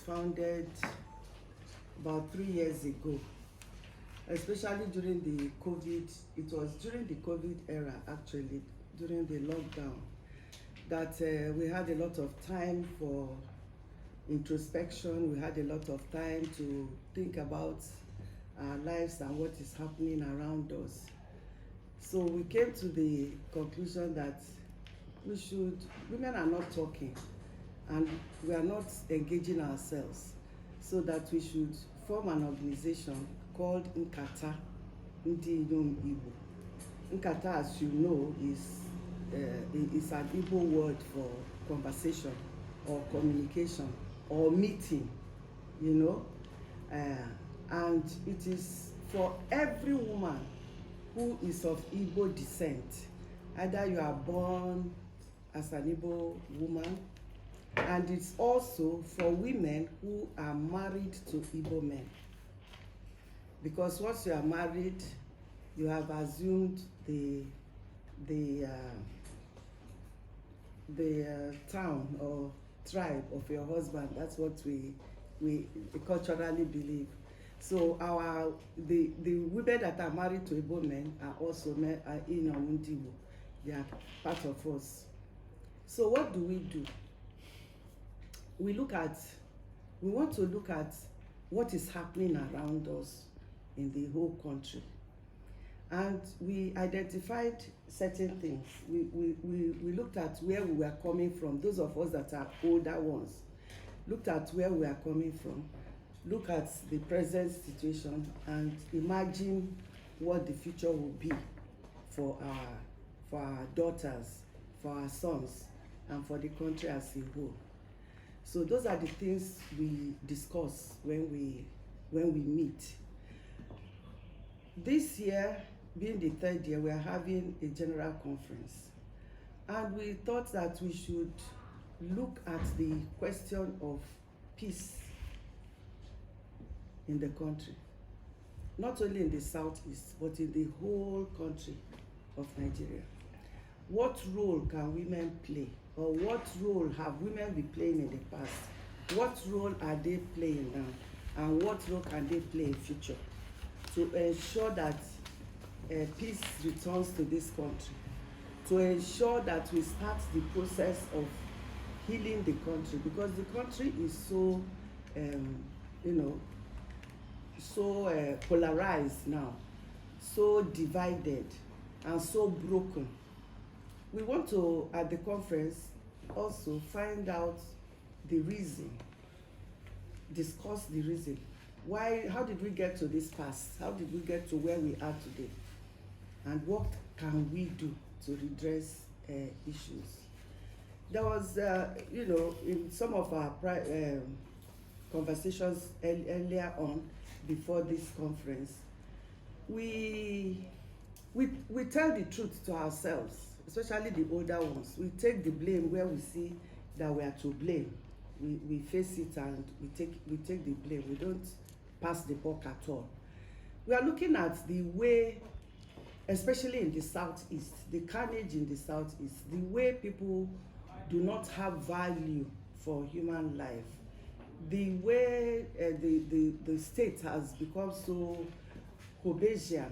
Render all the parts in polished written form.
founded about 3 years ago, especially during the COVID. It was during the COVID era, actually, during the lockdown, that we had a lot of time for introspection. We had a lot of time to think about our lives and what is happening around us. So we came to the conclusion that women are not talking and we are not engaging ourselves, so that we should form an organization called Nkata Ndi Inyom Igbo. Nkata, as you know, is an Igbo word for conversation or communication or meeting, and it is for every woman who is of Igbo descent. Either you are born as an Igbo woman, and it's also for women who are married to Igbo men. Because once you are married, you have assumed the town or tribe of your husband. That's what we culturally believe. So the women that are married to Igbo men are also Inyom Igbo. They are part of us. So what do? We want to look at what is happening around us in the whole country. And we identified certain things. We looked at where we were coming from. Those of us that are older ones looked at where we are coming from, look at the present situation, and imagine what the future will be for our daughters, for our sons, and for the country as a whole. So those are the things we discuss when we meet. This year, being the third year, we are having a general conference. And we thought that we should look at the question of peace in the country. Not only in the southeast, but in the whole country of Nigeria. What role can women play? Or what role have women been playing in the past? What role are they playing now? And what role can they play in future to ensure that peace returns to this country? To ensure that we start the process of healing the country, because the country is so, polarized now, so divided and so broken. We want to, at the conference, also find out the reason, discuss the reason. How did we get to this past? How did we get to where we are today? And what can we do to redress issues? There was, in some of our conversations earlier on, before this conference, we tell the truth to ourselves, especially the older ones. We take the blame where we see that we are to blame. We face it and we take the blame. We don't pass the buck at all. We are looking at the way, especially in the southeast, the carnage in the southeast, the way people do not have value for human life, the way the state has become so Hobbesian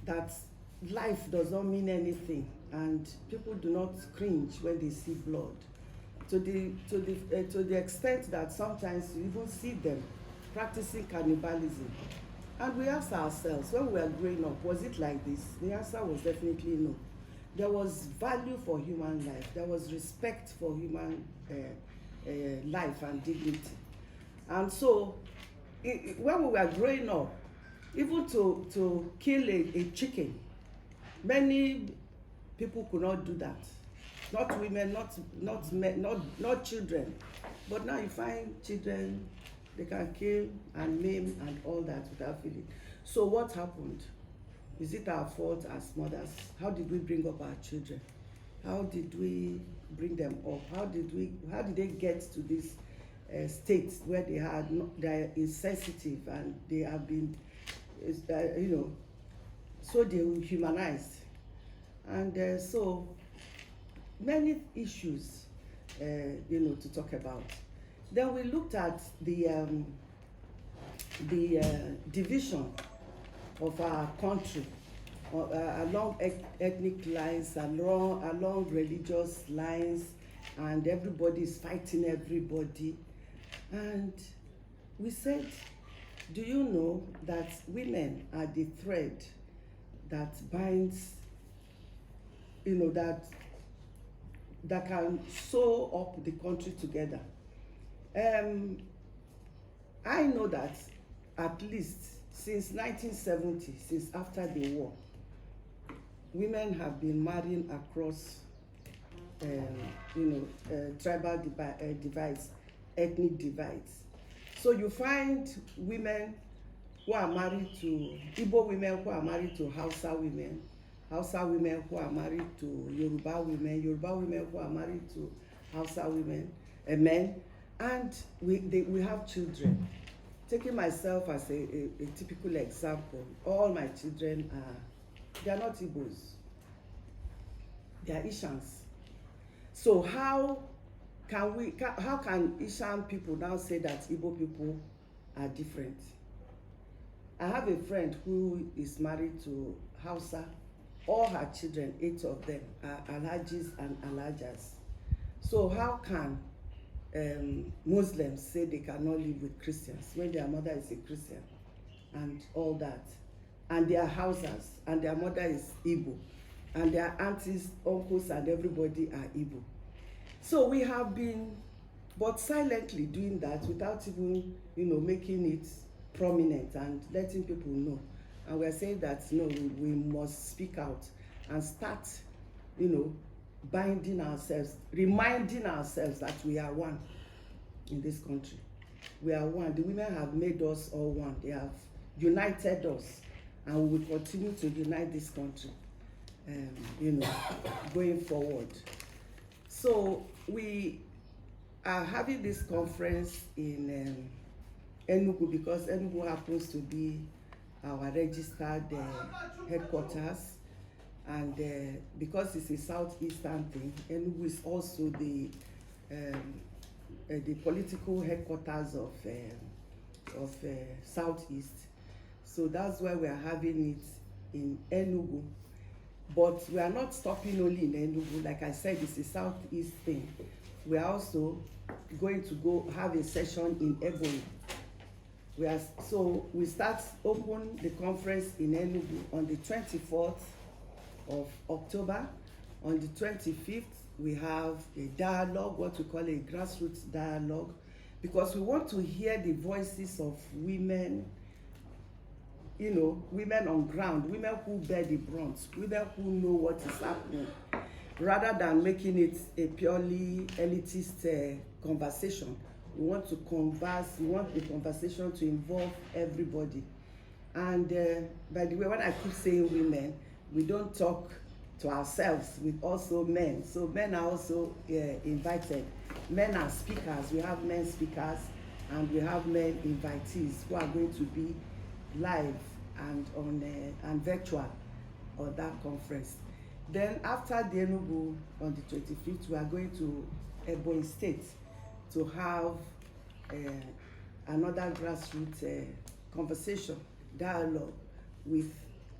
that life does not mean anything, and people do not cringe when they see blood, to the extent that sometimes you even see them practicing cannibalism. And we asked ourselves, when we were growing up, was it like this? The answer was definitely no. There was value for human life. There was respect for human life and dignity. And so, when we were growing up, even to kill a chicken, many people could not do that. Not women, not men, not children. But now you find children, they can kill and maim and all that without feeling. So what happened? Is it our fault as mothers? How did we bring up our children? How did we bring them up? How did they get to this state where they are insensitive and they have been, so dehumanized? And so many issues, to talk about. Then we looked at the division of our country along ethnic lines, along religious lines, and everybody is fighting everybody. And we said, do you know that women are the thread that binds, that can sew up the country together? I know that at least since 1970, since after the war, women have been marrying across, tribal divides, ethnic divides. So you find women who are married to Igbo women who are married to Hausa women who are married to Yoruba women who are married to Hausa women, men, and we have children. Taking myself as a typical example, all my children they are not Igbos, they are Ishans. So how can Ishan people now say that Igbo people are different? I have a friend who is married to Hausa. All her children, 8 of them, are Alhajis and Alhajas. So how can Muslims say they cannot live with Christians when their mother is a Christian and all that, and they are Hausas and their mother is Igbo, and their aunties, uncles, and everybody are Igbo? So we have been, but silently doing that without even, making it prominent and letting people know. And we are saying that, we must speak out and start, binding ourselves, reminding ourselves that we are one in this country. We are one. The women have made us all one. They have united us, and we will continue to unite this country, going forward. So we are having this conference in Enugu because Enugu happens to be our registered headquarters, and because it's a southeastern thing, Enugu is also the political headquarters of southeast. So that's why we are having it in Enugu. But we are not stopping only in Enugu. Like I said, it's a southeast thing. We are also going to go have a session in Ebonyi. So we open the conference in Enugu on the 24th of October. On the 25th, we have a dialogue, what we call a grassroots dialogue, because we want to hear the voices of women, women on ground, women who bear the brunt, women who know what is happening, rather than making it a purely elitist conversation. We want to converse, we want the conversation to involve everybody. And by the way, when I keep saying women, we don't talk to ourselves, with also men. So men are also invited. Men are speakers. We have men speakers, and we have men invitees who are going to be live and on and virtual on that conference. Then after the Enugu on the 25th, we are going to Ebonyi State to have another grassroots conversation, dialogue with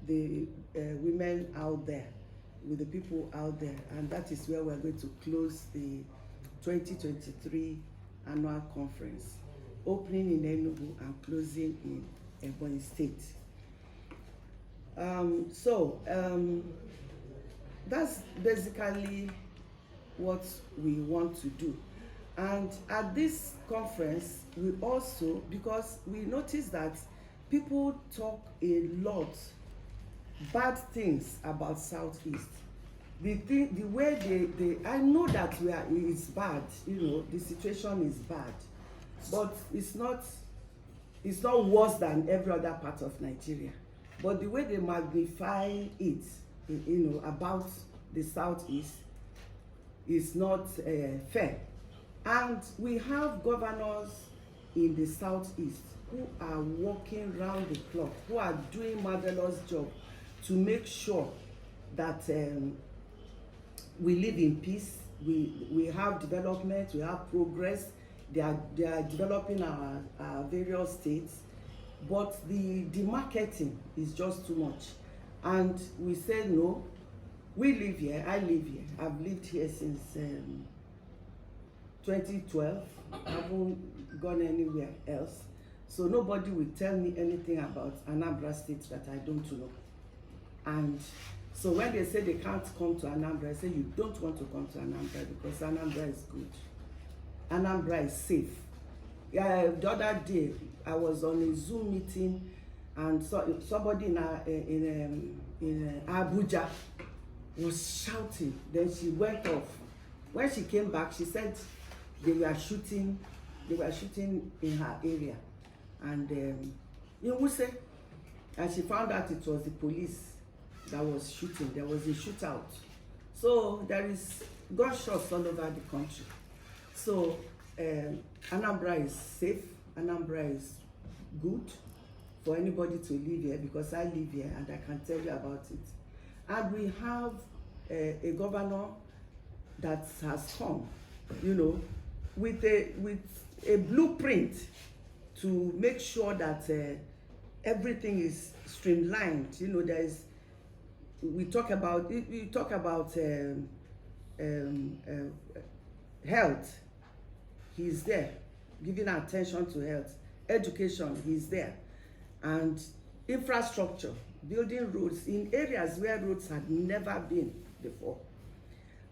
the women out there, with the people out there, and that is where we're going to close the 2023 annual conference, opening in Enugu and closing in Ebonyi State. That's basically what we want to do. And at this conference, we also, because we noticed that people talk a lot bad things about Southeast. The way I know that it's bad, the situation is bad, but it's not worse than every other part of Nigeria. But the way they magnify it, about the Southeast is not fair. And we have governors in the Southeast who are working round the clock, who are doing marvelous job to make sure that we live in peace, we have development, we have progress they are developing our various states, but the marketing is just too much. And we said no. We live here. I live here. I've lived here since 2012. I haven't gone anywhere else. So nobody will tell me anything about Anambra State that I don't know. And so when they say they can't come to Anambra, I say you don't want to come to Anambra because Anambra is good. Anambra is safe. Yeah, the other day I was on a Zoom meeting, and somebody in Abuja was shouting. Then she went off. When she came back, she said they were shooting in her area, and in Wuse, and she found out it was the police that was shooting. There was a shootout. So there is gunshots all over the country. So Anambra is safe. Anambra is good for anybody to live here because I live here and I can tell you about it. And we have a governor that has come, you know, with a blueprint to make sure that everything is streamlined. You know, we talk about health. He's there, giving attention to health. Education, he's there. And infrastructure, building roads in areas where roads had never been before.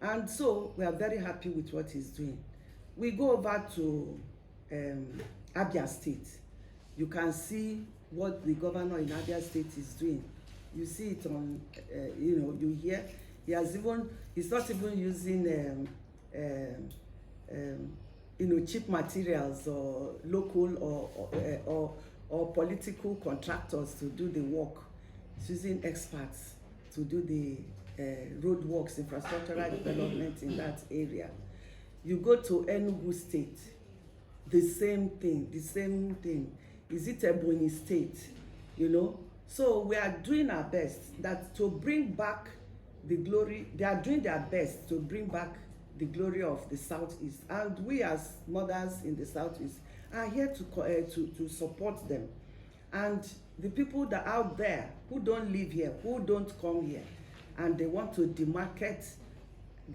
And so we are very happy with what he's doing. We go over to Abia State. You can see what the governor in Abia State is doing. You see it on, you know, you hear. He's not even using, you know, cheap materials or local or political contractors to do the work. He's using experts to do the road works, infrastructural development in that area. You go to Enugu State, the same thing. Is it Ebonyi State? You know? So we are doing our best that to bring back the glory. They are doing their best to bring back the glory of the Southeast. And we as mothers in the Southeast are here to support them. And the people that are out there who don't live here, who don't come here, and they want to demarcate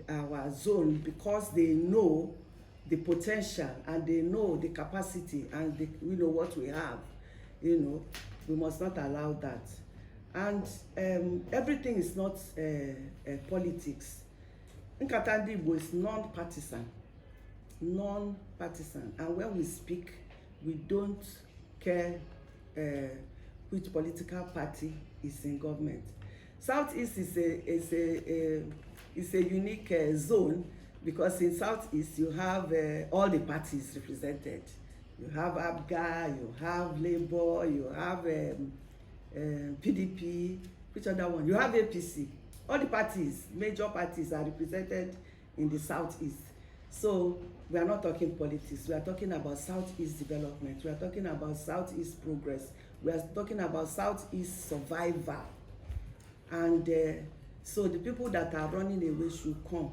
our zone because they know the potential and they know the capacity and we know what we have, you know, we must not allow that. And everything is not politics. Nkata Ndi Igbo is non-partisan. And when we speak, we don't care which political party is in government. Southeast is a unique zone because in Southeast you have all the parties represented. You have ABGA, you have Labour, you have PDP, which other one? You have APC. All the parties, major parties are represented in the Southeast. So we are not talking politics. We are talking about Southeast development. We are talking about Southeast progress. We are talking about Southeast survival. And so the people that are running away should come.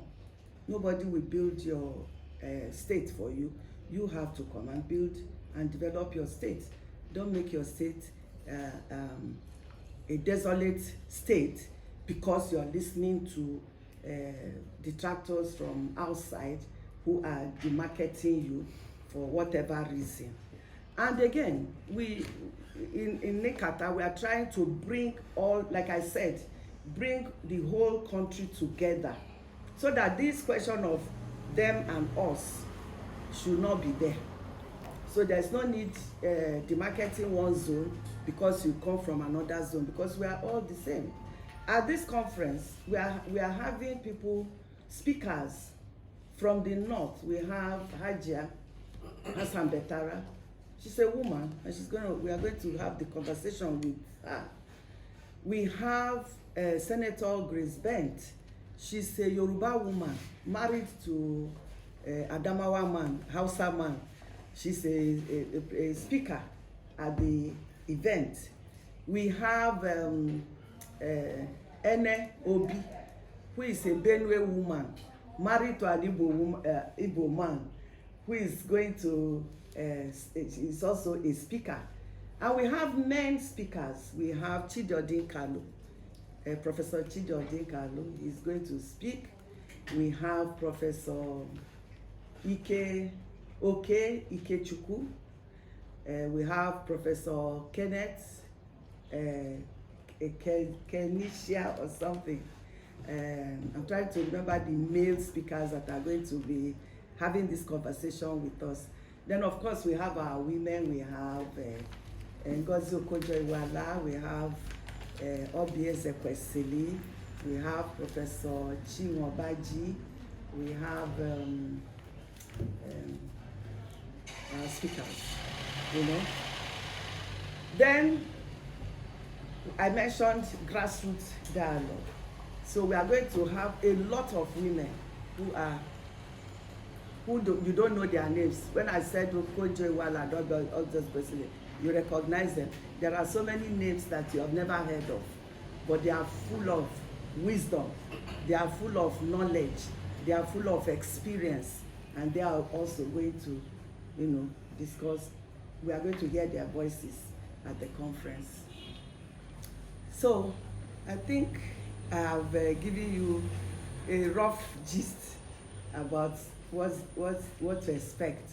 Nobody will build your state for you. You have to come and build and develop your state. Don't make your state a desolate state because you're listening to detractors from outside who are demarketing you for whatever reason. And again, in Nkata, we are trying to bring all, like I said, bring the whole country together so that this question of them and us should not be there. So there's no need demarketing one zone because you come from another zone, because we are all the same. At this conference, we are having people, speakers from the north. We have Hajia Hassan Betara. She's a woman, and we are going to have the conversation with her. We have Senator Grace Bent. She's a Yoruba woman, married to Adamawa man, Hausa man. She's a speaker at the event. We have NNII, who is a Benue woman, married to an Igbo man, who is going to, is also a speaker. And we have men speakers. We have Chidodin Kalu, Professor Chidodin Kalu is going to speak. We have Professor Ikechukwu. We have Professor Kenneth Kenisha or something. I'm trying to remember the male speakers that are going to be having this conversation with us. Then, of course, we have our women. We have Ngozi Okonjo-Iweala. We have Obi Ezekwesili. We have Professor Chinwobaji. We have speakers, you know. Then I mentioned grassroots dialogue. So we are going to have a lot of women you don't know their names. When I said Okonjo-Iweala, you recognize them. There are so many names that you have never heard of, but they are full of wisdom. They are full of knowledge. They are full of experience, and they are also going to, you know, discuss. We are going to hear their voices at the conference. So I think I have given you a rough gist about what to expect.